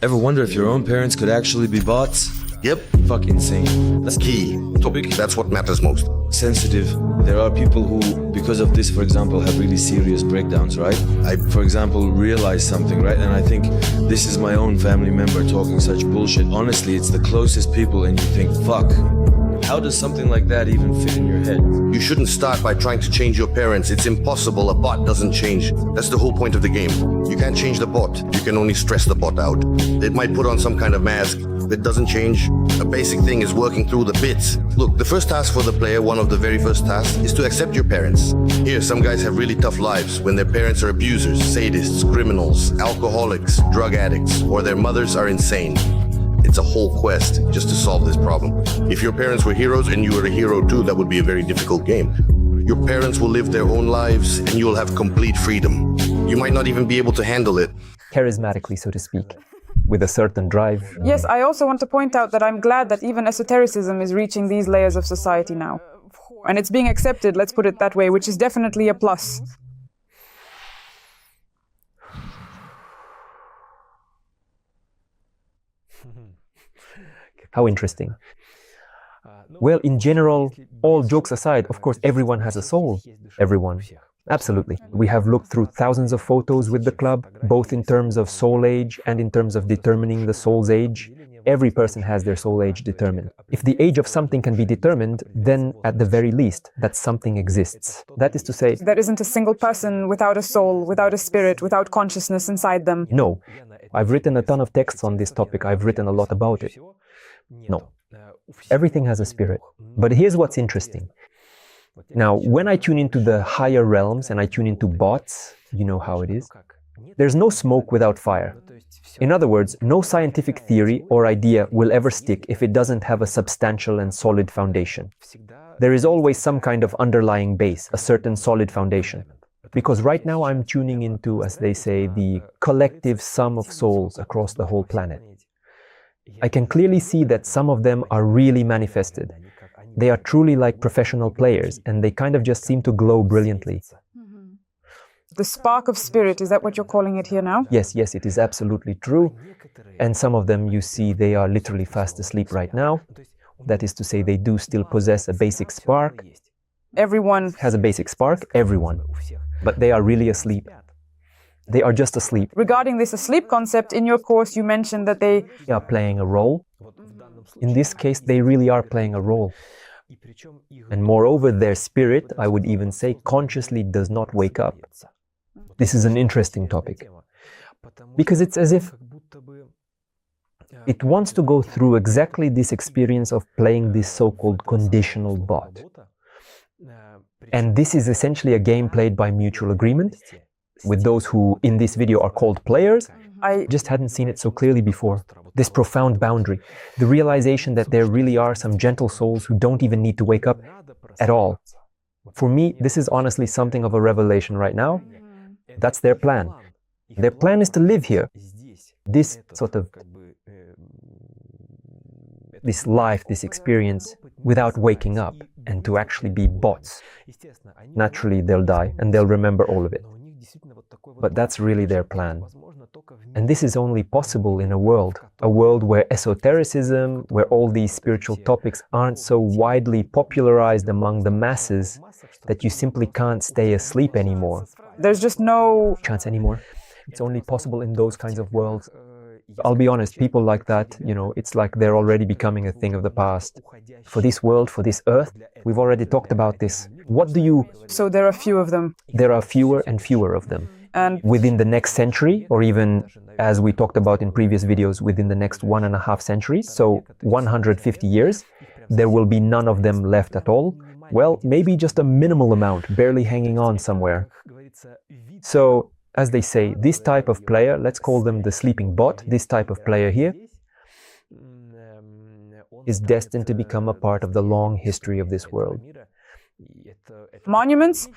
Ever wonder if your own parents could actually be bots? Yep, Fucking insane. that's key. Topic, that's what matters most. Sensitive. There are people who, because of this, for example, have really serious breakdowns, right? I, for example, realize something, right? And I think this is my own family member talking such bullshit. Honestly, it's the closest people and you think, fuck, how does something like that even fit in your head? You shouldn't start by trying to change your parents. It's impossible. A bot doesn't change. That's the whole point of the game. You can't change the bot. You can only stress the bot out. It might put on some kind of mask. If it doesn't change, a basic thing is working through the bits. Look, the first task for the player, one of the very first tasks, is to accept your parents. Here, some guys have really tough lives when their parents are abusers, sadists, criminals, alcoholics, drug addicts, or their mothers are insane. It's a whole quest just to solve this problem. If your parents were heroes and you were a hero too, that would be a very difficult game. Your parents will live their own lives and you will have complete freedom. You might not even be able to handle it. Charismatically, so to speak, with a certain drive. Yes, I also want to point out that I'm glad that even esotericism is reaching these layers of society now. And it's being accepted, let's put it that way, which is definitely a plus. How interesting. Well, in general, all jokes aside, of course, everyone has a soul. Everyone. Absolutely. We have looked through thousands of photos with the club, both in terms of soul age and in terms of determining the soul's age. Every person has their soul age determined. If the age of something can be determined, then at the very least, that something exists. That is to say, There isn't a single person without a soul, without a spirit, without consciousness inside them. no. I've written a ton of texts on this topic. I've written a lot about it. No. Everything has a spirit. But here's what's interesting. Now, when I tune into the higher realms and I tune into bots, you know how it is. There's no smoke without fire. In other words, no scientific theory or idea will ever stick if it doesn't have a substantial and solid foundation. There is always some kind of underlying base, a certain solid foundation. Because right now I'm tuning into, as they say, the collective sum of souls across the whole planet. I can clearly see that some of them are really manifested. They are truly like professional players, and they kind of just seem to glow brilliantly. The spark of spirit, is that what you're calling it here now? Yes, it is absolutely true. And some of them, you see, they are literally fast asleep right now. That is to say, they do still possess a basic spark. Everyone Has a basic spark, everyone. But they are really asleep. They are just asleep. Regarding this asleep concept, in your course you mentioned that they Are playing a role. In this case, they really are playing a role. And moreover, their spirit, I would even say, consciously does not wake up. This is an interesting topic. Because it's as if it wants to go through exactly this experience of playing this so-called conditional bot. And this is essentially a game played by mutual agreement, with those who in this video are called players. I Just hadn't seen it so clearly before. This profound boundary, the realization that there really are some gentle souls who don't even need to wake up at all. For me, this is honestly something of a revelation right now. That's their plan. Their plan is to live here. This sort of, this life, this experience, without waking up, and to actually be bots. Naturally, they'll die, and they'll remember all of it. But that's really their plan. And this is only possible in a world where esotericism, where all these spiritual topics aren't so widely popularized among the masses that you simply can't stay asleep anymore. there's just no Chance anymore. It's only possible in those kinds of worlds. I'll be honest, people like that, it's like they're already becoming a thing of the past. For this world, for this earth, we've already talked about this. so there are few of them. There are fewer and fewer of them. And Within the next century, or even, as we talked about in previous videos, within the next 1.5 centuries, so 150 years, there will be none of them left at all. Well, maybe just a minimal amount, barely hanging on somewhere. So, as they say, this type of player, let's call them the sleeping bot, this type of player here, is destined to become a part of the long history of this world. monuments,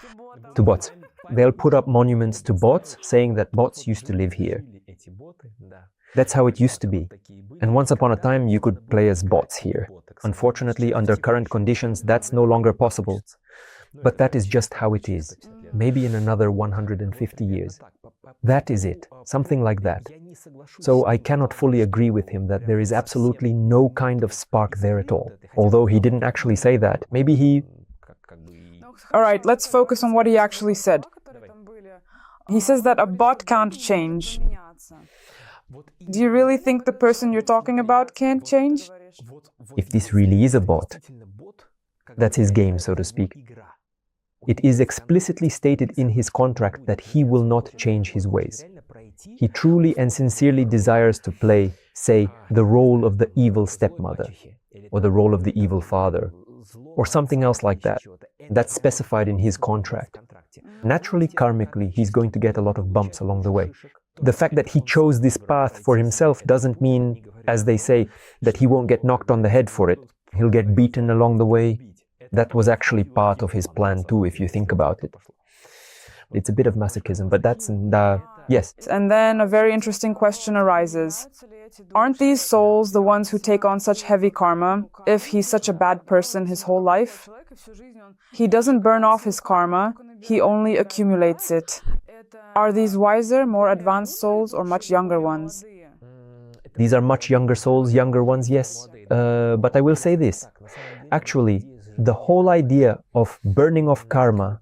To bots. They'll put up monuments to bots, saying that bots used to live here. That's how it used to be. And once upon a time, you could play as bots here. Unfortunately, under current conditions, that's no longer possible. But that is just how it is. maybe in another 150 years. That is it, something like that. So I cannot fully agree with him that there is absolutely no kind of spark there at all. Although he didn't actually say that, maybe he... All right, let's focus on what he actually said. He says that a bot can't change. Do you really think the person you're talking about can't change? If this really is a bot, that's his game, so to speak. It is explicitly stated in his contract that he will not change his ways. He truly and sincerely desires to play, say, the role of the evil stepmother, or the role of the evil father, or something else like that. That's specified in his contract. Naturally, karmically, he's going to get a lot of bumps along the way. The fact that he chose this path for himself doesn't mean, as they say, that he won't get knocked on the head for it. He'll get beaten along the way. That was actually part of his plan too, if you think about it. It's a bit of masochism, but that's... yes. And then a very interesting question arises. Aren't these souls the ones who take on such heavy karma if he's such a bad person his whole life? He doesn't burn off his karma, he only accumulates it. Are these wiser, more advanced souls or much younger ones? These are much younger souls, younger ones, yes. But I will say this. Actually, the whole idea of burning off karma,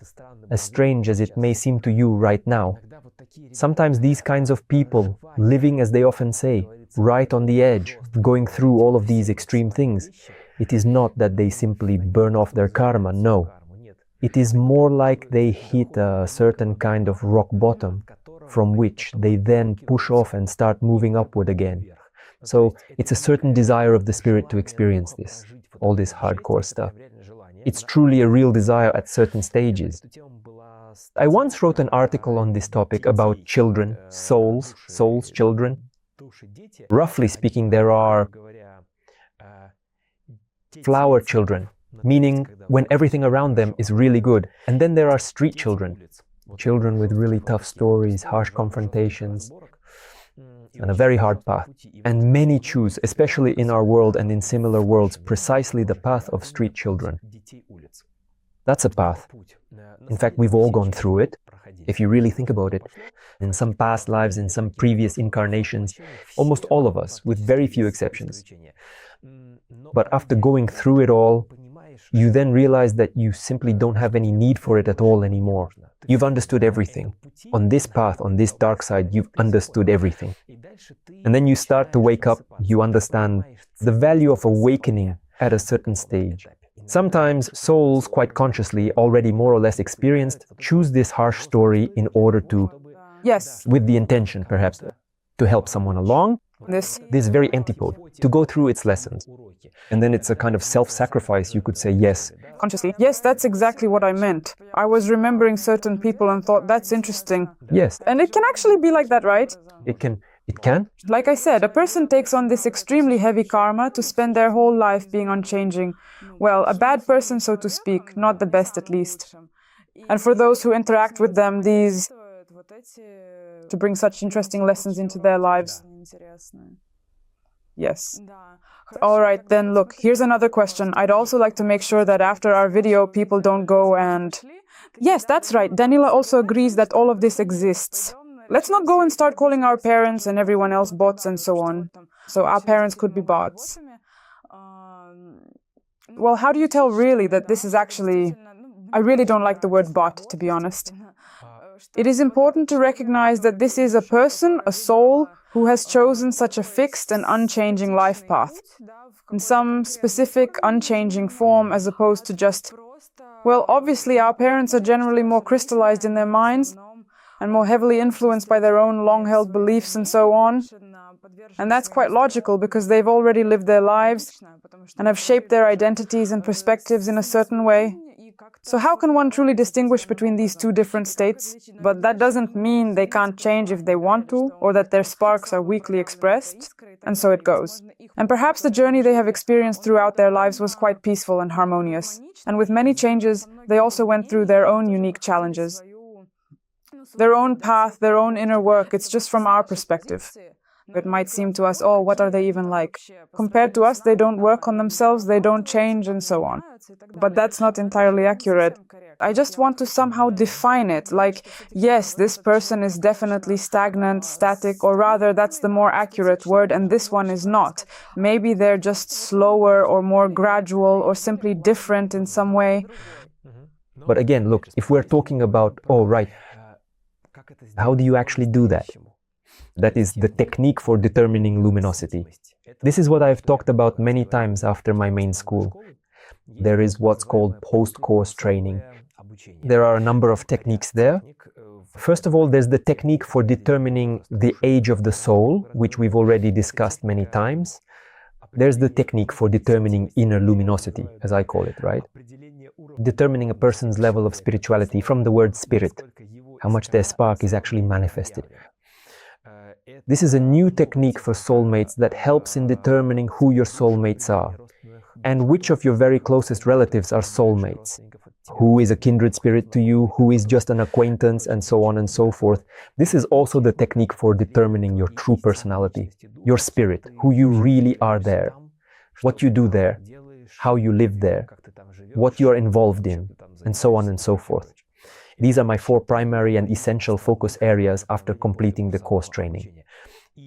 as strange as it may seem to you right now, sometimes these kinds of people, living as they often say, right on the edge, going through all of these extreme things, it is not that they simply burn off their karma, no. It is more like they hit a certain kind of rock bottom, from which they then push off and start moving upward again. So it's a certain desire of the spirit to experience this, all this hardcore stuff. It's truly a real desire at certain stages. I once wrote an article on this topic about children, souls, children. Roughly speaking, there are flower children, meaning when everything around them is really good. And then there are street children, children with really tough stories, harsh confrontations, and a very hard path. And many choose, especially in our world and in similar worlds, precisely the path of street children. That's a path. In fact, we've all gone through it, if you really think about it. In some past lives, in some previous incarnations, almost all of us, with very few exceptions. But after going through it all, you then realize that you simply don't have any need for it at all anymore. You've understood everything. On this path, on this dark side, you've understood everything. And then you start to wake up, you understand the value of awakening at a certain stage. Sometimes souls, quite consciously, already more or less experienced, choose this harsh story in order to, Yes. with the intention perhaps, to help someone along, this very antipode, to go through its lessons. And then it's a kind of self-sacrifice, you could say, yes. Consciously. Yes, that's exactly what I meant. I was remembering certain people and thought, that's interesting. Yes. And it can actually be like that, right? It can. It can? Like I said, a person takes on this extremely heavy karma to spend their whole life being unchanging. Well, a bad person, so to speak, not the best at least. And for those who interact with them, these... to bring such interesting lessons into their lives. Yes. All right, then look, here's another question. I'd also like to make sure that after our video, people don't go and... Yes, that's right. Danila also agrees that all of this exists. Let's not go and start calling our parents and everyone else bots and so on. So our parents could be bots. Well, how do you tell really that this is actually... I really don't like the word bot, to be honest. It is important to recognize that this is a person, a soul, who has chosen such a fixed and unchanging life path, in some specific unchanging form as opposed to just... Well, obviously our parents are generally more crystallized in their minds and more heavily influenced by their own long-held beliefs and so on. And that's quite logical because they've already lived their lives and have shaped their identities and perspectives in a certain way. So how can one truly distinguish between these two different states? But that doesn't mean they can't change if they want to, or that their sparks are weakly expressed. And so it goes. And perhaps the journey they have experienced throughout their lives was quite peaceful and harmonious. And with many changes, they also went through their own unique challenges. Their own path, their own inner work, it's just from our perspective. It might seem to us, oh, what are they even like? Compared to us, they don't work on themselves, they don't change, and so on. But that's not entirely accurate. I just want to somehow define it, like, yes, this person is definitely stagnant, static, or rather that's the more accurate word, and this one is not. Maybe they're just slower or more gradual or simply different in some way. But again, look, if we're talking about, oh, right, how do you actually do that? That is the technique for determining luminosity. This is what I've talked about many times after my main school. There is what's called post-course training. There are a number of techniques there. First of all, there's the technique for determining the age of the soul, which we've already discussed many times. There's the technique for determining inner luminosity, as I call it, right? Determining a person's level of spirituality from the word spirit, how much their spark is actually manifested. This is a new technique for soulmates that helps in determining who your soulmates are and which of your very closest relatives are soulmates. Who is a kindred spirit to you, who is just an acquaintance, and so on and so forth. This is also the technique for determining your true personality, your spirit, who you really are there, what you do there, how you live there, what you are involved in, and so on and so forth. These are my 4 primary and essential focus areas after completing the course training.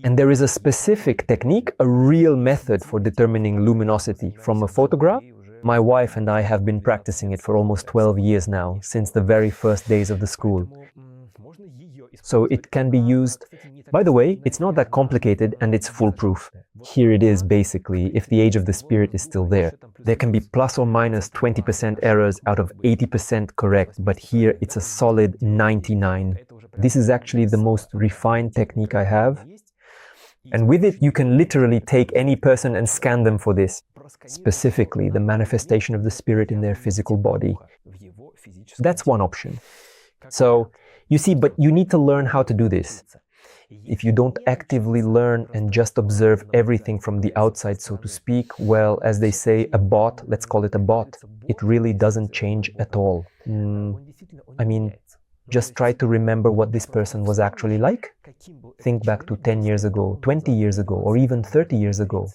And there is a specific technique, a real method for determining luminosity from a photograph. My wife and I have been practicing it for almost 12 years now, since the very first days of the school. So it can be used. By the way, it's not that complicated and it's foolproof. Here it is basically, if the age of the spirit is still there. There can be plus or minus 20% errors out of 80% correct, but here it's a solid 99. This is actually the most refined technique I have. And with it, you can literally take any person and scan them for this, specifically the manifestation of the spirit in their physical body. That's one option. So, you see, but you need to learn how to do this. If you don't actively learn and just observe everything from the outside, so to speak, well, as they say, a bot, let's call it a bot, it really doesn't change at all. I mean, just try to remember what this person was actually like. Think back to 10 years ago, 20 years ago, or even 30 years ago.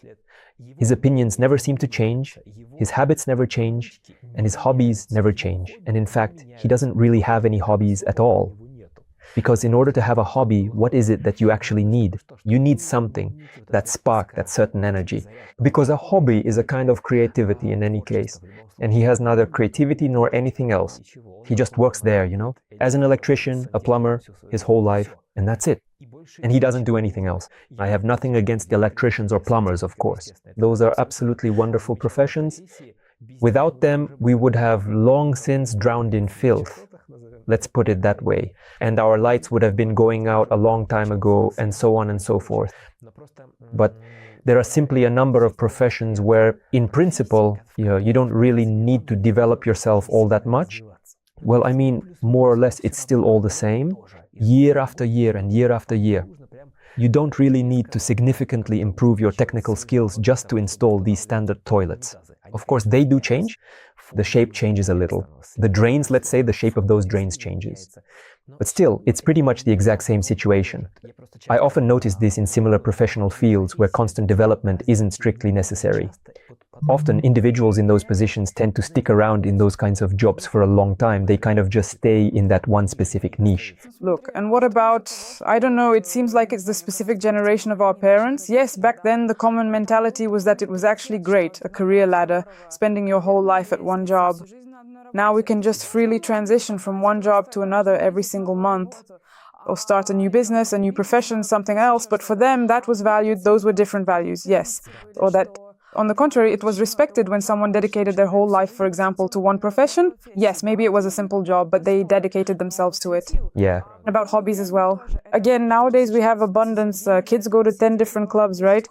His opinions never seem to change, his habits never change, and his hobbies never change. And in fact, he doesn't really have any hobbies at all. Because in order to have a hobby, what is it that you actually need? You need something, that spark, that certain energy. Because a hobby is a kind of creativity in any case. And he has neither creativity nor anything else. He just works there, you know, as an electrician, a plumber, his whole life, and that's it. And he doesn't do anything else. I have nothing against electricians or plumbers, of course. Those are absolutely wonderful professions. Without them, we would have long since drowned in filth. Let's put it that way. And our lights would have been going out a long time ago, and so on and so forth. But there are simply a number of professions where, in principle, you don't really need to develop yourself all that much. Well, I mean, more or less, it's still all the same, year after year and year after year. You don't really need to significantly improve your technical skills just to install these standard toilets. Of course, they do change. The shape changes a little. The drains, let's say, the shape of those drains changes. But still, it's pretty much the exact same situation. I often notice this in similar professional fields where constant development isn't strictly necessary. Often, individuals in those positions tend to stick around in those kinds of jobs for a long time. They kind of just stay in that one specific niche. Look, and what about, I don't know, it seems like it's the specific generation of our parents. Yes, back then the common mentality was that it was actually great, a career ladder, spending your whole life at one job. Now we can just freely transition from one job to another every single month. Or start a new business, a new profession, something else. But for them, that was valued, those were different values, yes. Or that, on the contrary, it was respected when someone dedicated their whole life, for example, to one profession. Yes, maybe it was a simple job, but they dedicated themselves to it. Yeah. About hobbies as well. Again, nowadays we have abundance. Kids go to 10 different clubs, right?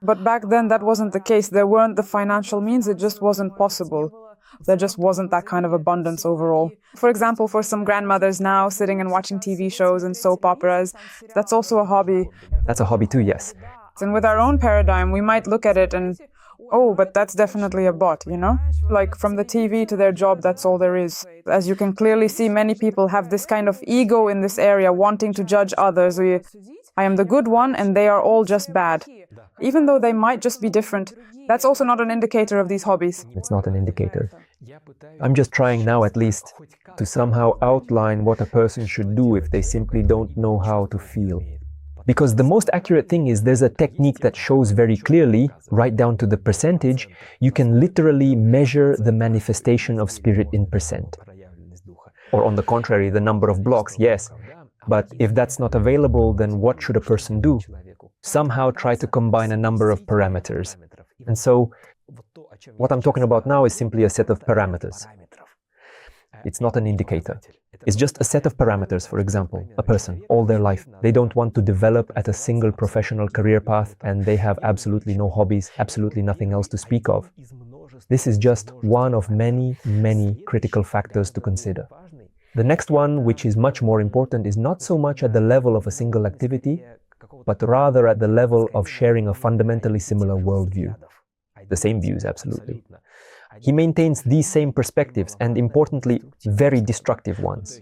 But back then that wasn't the case. There weren't the financial means, it just wasn't possible. There just wasn't that kind of abundance overall. For example, for some grandmothers now, sitting and watching TV shows and soap operas, that's also a hobby. That's a hobby too, yes. And with our own paradigm, we might look at it and, oh, but that's definitely a bot, you know? Like from the TV to their job, that's all there is. As you can clearly see, many people have this kind of ego in this area, wanting to judge others. I am the good one and they are all just bad. Even though they might just be different, that's also not an indicator of these hobbies. It's not an indicator. I'm just trying now, at least, to somehow outline what a person should do if they simply don't know how to feel. Because the most accurate thing is there's a technique that shows very clearly, right down to the percentage, you can literally measure the manifestation of spirit in percent. Or on the contrary, the number of blocks, yes. But if that's not available, then what should a person do? Somehow try to combine a number of parameters. And so, what I'm talking about now is simply a set of parameters. It's not an indicator. It's just a set of parameters. For example, a person, all their life, they don't want to develop at a single professional career path and they have absolutely no hobbies, absolutely nothing else to speak of. This is just one of many, many critical factors to consider. The next one, which is much more important, is not so much at the level of a single activity, but rather at the level of sharing a fundamentally similar worldview. The same views, absolutely. He maintains these same perspectives and, importantly, very destructive ones.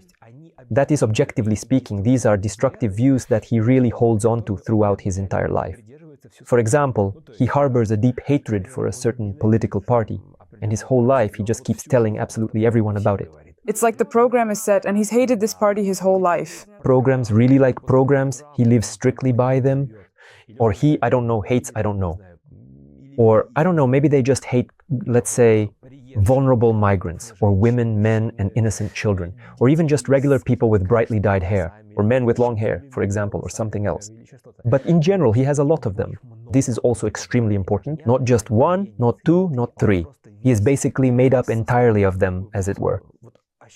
That is, objectively speaking, these are destructive views that he really holds on to throughout his entire life. For example, he harbors a deep hatred for a certain political party, and his whole life he just keeps telling absolutely everyone about it. It's like the program is set and he's hated this party his whole life. Programs, really like programs, he lives strictly by them. Or he, I don't know, hates, I don't know. Or, I don't know, maybe they just hate, let's say, vulnerable migrants, or women, men, and innocent children, or even just regular people with brightly dyed hair, or men with long hair, for example, or something else. But in general, he has a lot of them. This is also extremely important. Not just one, not two, not three. He is basically made up entirely of them, as it were.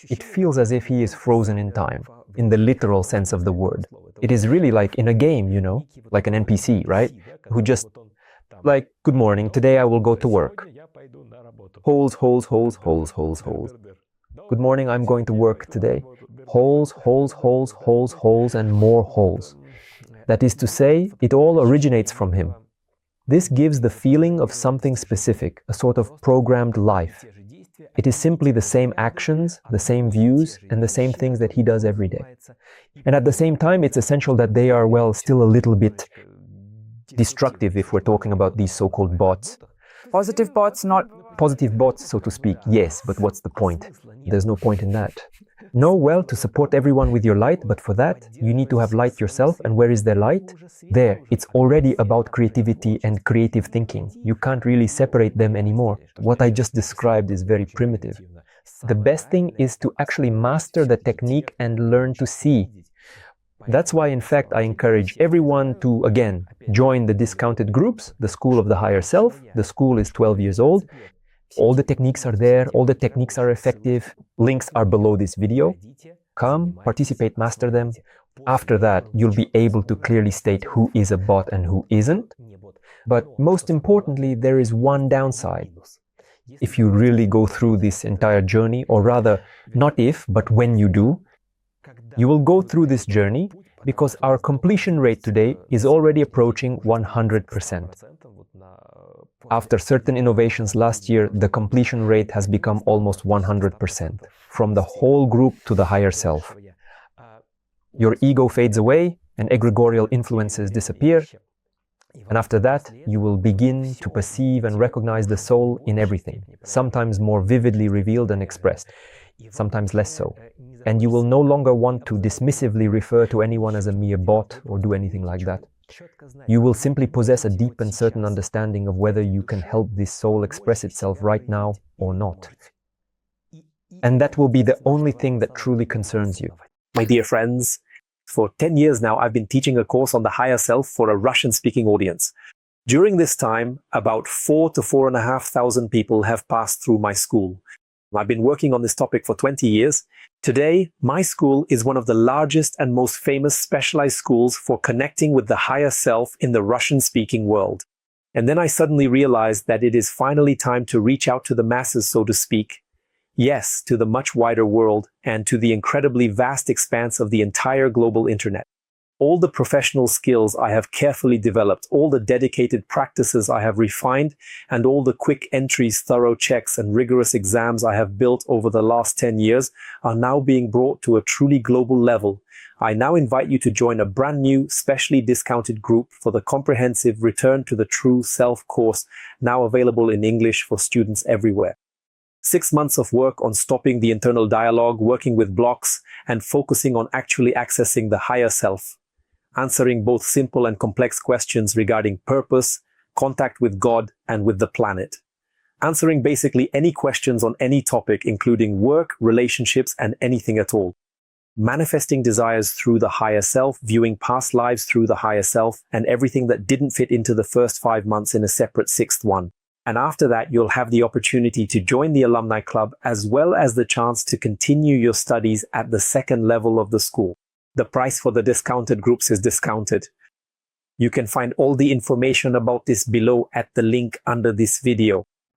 It feels as if he is frozen in time, in the literal sense of the word. It is really like in a game, you know, like an NPC, right? Who just, like, good morning, today I will go to work. Holes, holes, holes, holes, holes, holes. Good morning, I'm going to work today. Holes, holes, holes, holes, holes, and more holes. That is to say, it all originates from him. This gives the feeling of something specific, a sort of programmed life. It is simply the same actions, the same views, and the same things that he does every day. And at the same time, it's essential that they are, well, still a little bit destructive if we're talking about these so-called bots. Positive bots, not... Positive bots, so to speak, yes, but what's the point? There's no point in that. Know well to support everyone with your light, but for that, you need to have light yourself. And where is their light? There. It's already about creativity and creative thinking. You can't really separate them anymore. What I just described is very primitive. The best thing is to actually master the technique and learn to see. That's why, in fact, I encourage everyone to, again, join the discounted groups, the School of the Higher Self. The school is 12 years old. All the techniques are there, all the techniques are effective. Links are below this video. Come, participate, master them. After that, you'll be able to clearly state who is a bot and who isn't. But most importantly, there is one downside. If you really go through this entire journey, or rather, not if, but when you do, you will go through this journey because our completion rate today is already approaching 100%. After certain innovations last year, the completion rate has become almost 100%, from the whole group to the higher self. Your ego fades away and egregorial influences disappear, and after that, you will begin to perceive and recognize the soul in everything, sometimes more vividly revealed and expressed, sometimes less so. And you will no longer want to dismissively refer to anyone as a mere bot or do anything like that. You will simply possess a deep and certain understanding of whether you can help this soul express itself right now or not. And that will be the only thing that truly concerns you. My dear friends, for 10 years now, I've been teaching a course on the higher self for a Russian-speaking audience. During this time, about 4,000 to 4,500 people have passed through my school. I've been working on this topic for 20 years. Today, my school is one of the largest and most famous specialized schools for connecting with the higher self in the Russian-speaking world. And then I suddenly realized that it is finally time to reach out to the masses, so to speak. Yes, to the much wider world and to the incredibly vast expanse of the entire global internet. All the professional skills I have carefully developed, all the dedicated practices I have refined, and all the quick entries, thorough checks, and rigorous exams I have built over the last 10 years are now being brought to a truly global level. I now invite you to join a brand new, specially discounted group for the comprehensive Return to the True Self course, now available in English for students everywhere. 6 months of work on stopping the internal dialogue, working with blocks, and focusing on actually accessing the higher self, answering both simple and complex questions regarding purpose, contact with God, and with the planet. Answering basically any questions on any topic, including work, relationships, and anything at all. Manifesting desires through the higher self, viewing past lives through the higher self, and everything that didn't fit into the first 5 months in a separate 6th one. And after that, you'll have the opportunity to join the alumni club, as well as the chance to continue your studies at the 2nd level of the school. The price for the discounted groups is discounted. You can find all the information about this below at the link under this video.